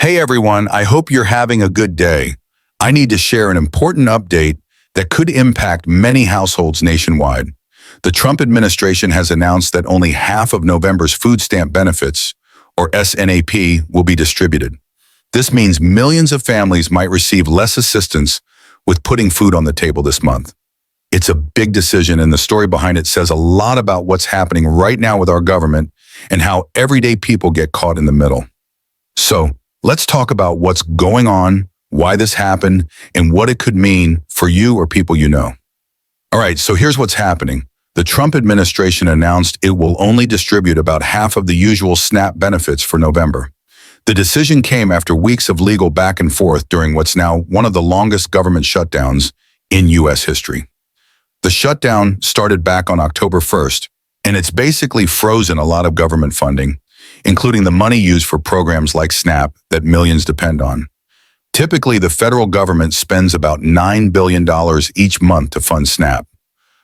Hey everyone, I hope you're having a good day. I need to share an important update that could impact many households nationwide. The Trump administration has announced that only half of November's food stamp benefits, or SNAP, will be distributed. This means millions of families might receive less assistance with putting food on the table this month. It's a big decision, and the story behind it says a lot about what's happening right now with our government and how everyday people get caught in the middle. So, let's talk about what's going on, why this happened, and what it could mean for you or people you know. All right, so here's what's happening. The Trump administration announced it will only distribute about half of the usual SNAP benefits for November. The decision came after weeks of legal back and forth during what's now one of the longest government shutdowns in U.S. history. The shutdown started back on October 1st, and it's basically frozen a lot of government funding, including the money used for programs like SNAP that millions depend on. Typically, the federal government spends about $9 billion each month to fund SNAP.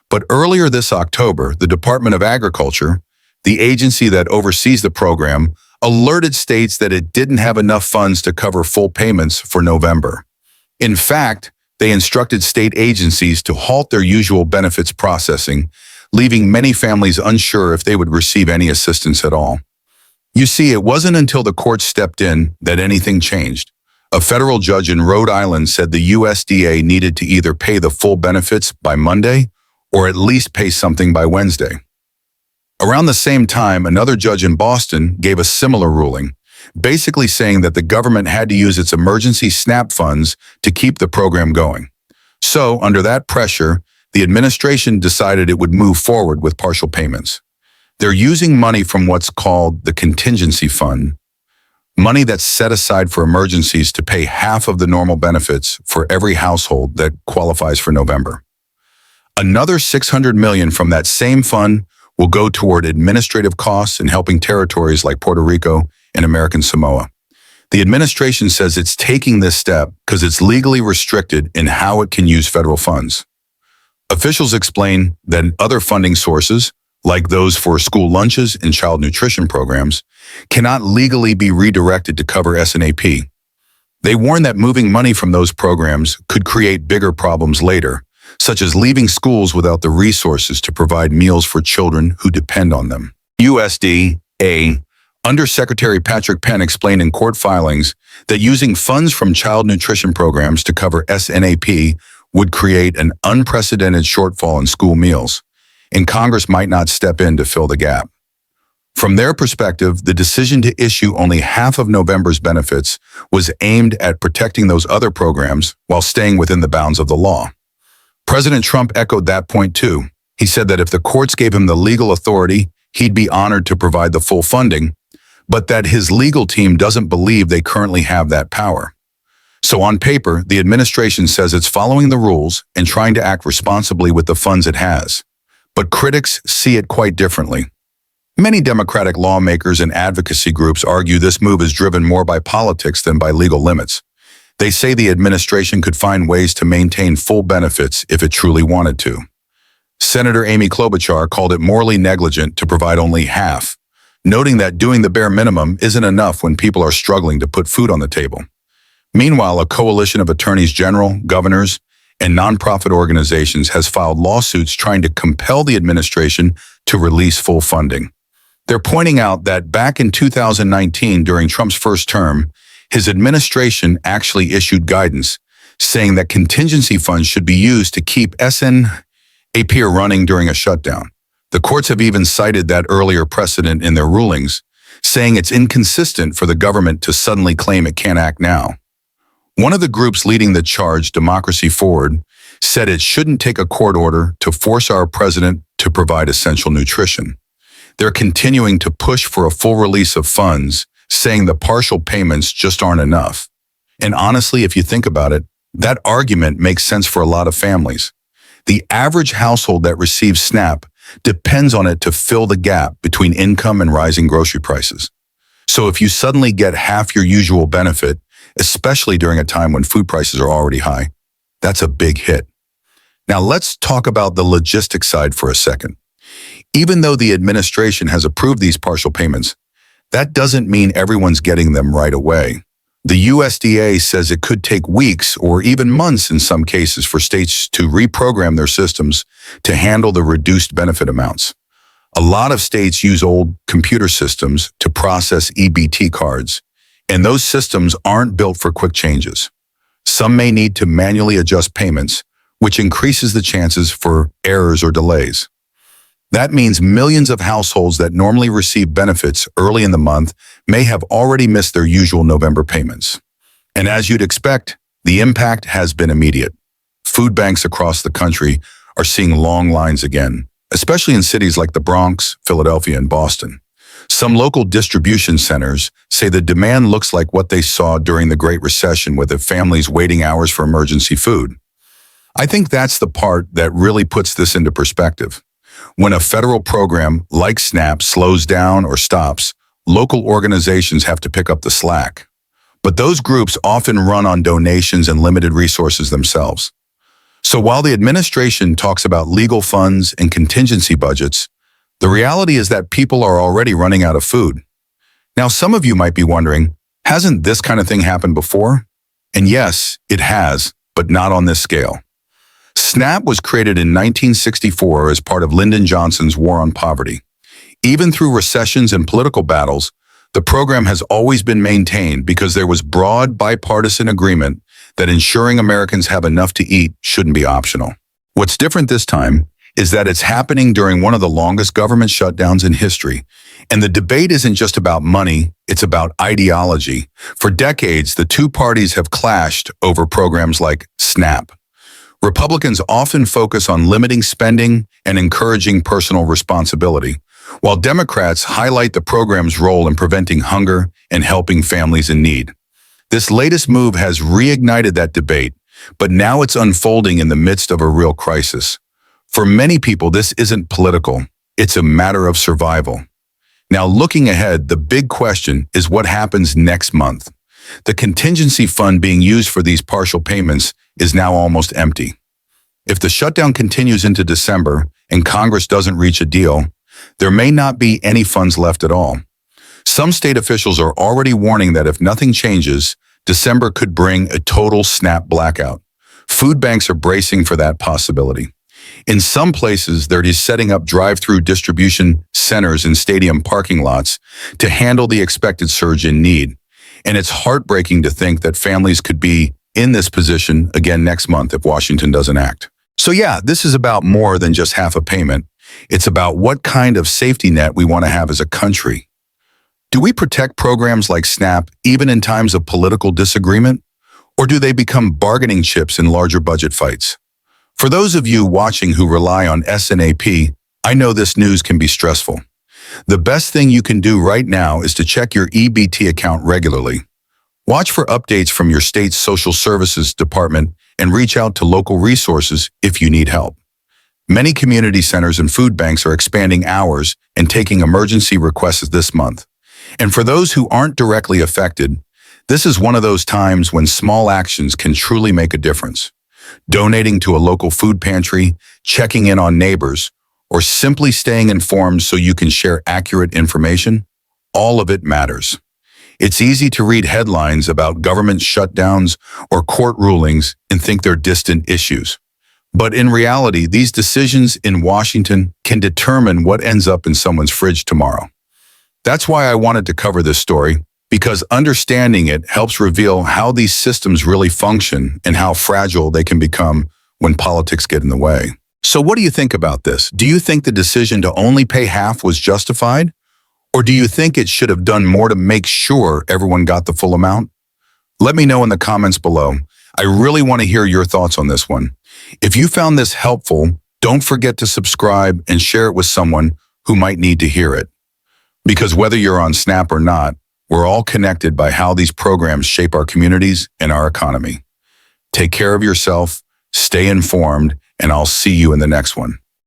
But earlier this October, the Department of Agriculture, the agency that oversees the program, alerted states that it didn't have enough funds to cover full payments for November. In fact, they instructed state agencies to halt their usual benefits processing, leaving many families unsure if they would receive any assistance at all. You see, it wasn't until the court stepped in that anything changed. A federal judge in Rhode Island said the USDA needed to either pay the full benefits by Monday or at least pay something by Wednesday. Around the same time, another judge in Boston gave a similar ruling, basically saying that the government had to use its emergency SNAP funds to keep the program going. So, under that pressure, the administration decided it would move forward with partial payments. They're using money from what's called the contingency fund, money that's set aside for emergencies to pay half of the normal benefits for every household that qualifies for November. Another $600 million from that same fund will go toward administrative costs and helping territories like Puerto Rico and American Samoa. The administration says it's taking this step because it's legally restricted in how it can use federal funds. Officials explain that other funding sources, like those for school lunches and child nutrition programs, cannot legally be redirected to cover SNAP. They warn that moving money from those programs could create bigger problems later, such as leaving schools without the resources to provide meals for children who depend on them. USDA Undersecretary Patrick Penn explained in court filings that using funds from child nutrition programs to cover SNAP would create an unprecedented shortfall in school meals, and Congress might not step in to fill the gap. From their perspective, the decision to issue only half of November's benefits was aimed at protecting those other programs while staying within the bounds of the law. President Trump echoed that point too. He said that if the courts gave him the legal authority, he'd be honored to provide the full funding, but that his legal team doesn't believe they currently have that power. So on paper, the administration says it's following the rules and trying to act responsibly with the funds it has. But critics see it quite differently. Many Democratic lawmakers and advocacy groups argue this move is driven more by politics than by legal limits. They say the administration could find ways to maintain full benefits if it truly wanted to. Senator Amy Klobuchar called it morally negligent to provide only half, noting that doing the bare minimum isn't enough when people are struggling to put food on the table. Meanwhile, a coalition of attorneys general, governors, and nonprofit organizations has filed lawsuits trying to compel the administration to release full funding. They're pointing out that back in 2019, during Trump's first term, his administration actually issued guidance saying that contingency funds should be used to keep SNAP running during a shutdown. The courts have even cited that earlier precedent in their rulings, saying it's inconsistent for the government to suddenly claim it can't act now. One of the groups leading the charge, Democracy Forward, said it shouldn't take a court order to force our president to provide essential nutrition. They're continuing to push for a full release of funds, saying the partial payments just aren't enough. And honestly, if you think about it, that argument makes sense for a lot of families. The average household that receives SNAP depends on it to fill the gap between income and rising grocery prices. So if you suddenly get half your usual benefit, especially during a time when food prices are already high, that's a big hit. Now let's talk about the logistics side for a second. Even though the administration has approved these partial payments, that doesn't mean everyone's getting them right away. The USDA says it could take weeks or even months in some cases for states to reprogram their systems to handle the reduced benefit amounts. A lot of states use old computer systems to process EBT cards, and those systems aren't built for quick changes. Some may need to manually adjust payments, which increases the chances for errors or delays. That means millions of households that normally receive benefits early in the month may have already missed their usual November payments. And as you'd expect, the impact has been immediate. Food banks across the country are seeing long lines again, especially in cities like the Bronx, Philadelphia, and Boston. Some local distribution centers say the demand looks like what they saw during the Great Recession, with the families waiting hours for emergency food. I think that's the part that really puts this into perspective. When a federal program like SNAP slows down or stops, local organizations have to pick up the slack. But those groups often run on donations and limited resources themselves. So while the administration talks about legal funds and contingency budgets, the reality is that people are already running out of food. Now, some of you might be wondering, hasn't this kind of thing happened before? And yes, it has, but not on this scale. SNAP was created in 1964 as part of Lyndon Johnson's War on Poverty. Even through recessions and political battles, the program has always been maintained because there was broad bipartisan agreement that ensuring Americans have enough to eat shouldn't be optional. What's different this time is that it's happening during one of the longest government shutdowns in history. And the debate isn't just about money, it's about ideology. For decades, the two parties have clashed over programs like SNAP. Republicans often focus on limiting spending and encouraging personal responsibility, while Democrats highlight the program's role in preventing hunger and helping families in need. This latest move has reignited that debate, but now it's unfolding in the midst of a real crisis. For many people, this isn't political, it's a matter of survival. Now, looking ahead, the big question is what happens next month. The contingency fund being used for these partial payments is now almost empty. If the shutdown continues into December and Congress doesn't reach a deal, there may not be any funds left at all. Some state officials are already warning that if nothing changes, December could bring a total SNAP blackout. Food banks are bracing for that possibility. In some places, they're just setting up drive-through distribution centers in stadium parking lots to handle the expected surge in need. And it's heartbreaking to think that families could be in this position again next month if Washington doesn't act. So yeah, this is about more than just half a payment. It's about what kind of safety net we want to have as a country. Do we protect programs like SNAP even in times of political disagreement? Or do they become bargaining chips in larger budget fights? For those of you watching who rely on SNAP, I know this news can be stressful. The best thing you can do right now is to check your EBT account regularly. Watch for updates from your state's social services department and reach out to local resources if you need help. Many community centers and food banks are expanding hours and taking emergency requests this month. And for those who aren't directly affected, this is one of those times when small actions can truly make a difference. Donating to a local food pantry, checking in on neighbors, or simply staying informed so you can share accurate information, all of it matters. It's easy to read headlines about government shutdowns or court rulings and think they're distant issues. But in reality, these decisions in Washington can determine what ends up in someone's fridge tomorrow. That's why I wanted to cover this story, because understanding it helps reveal how these systems really function and how fragile they can become when politics get in the way. So what do you think about this? Do you think the decision to only pay half was justified? Or do you think it should have done more to make sure everyone got the full amount? Let me know in the comments below. I really want to hear your thoughts on this one. If you found this helpful, don't forget to subscribe and share it with someone who might need to hear it. Because whether you're on SNAP or not, we're all connected by how these programs shape our communities and our economy. Take care of yourself, stay informed, and I'll see you in the next one.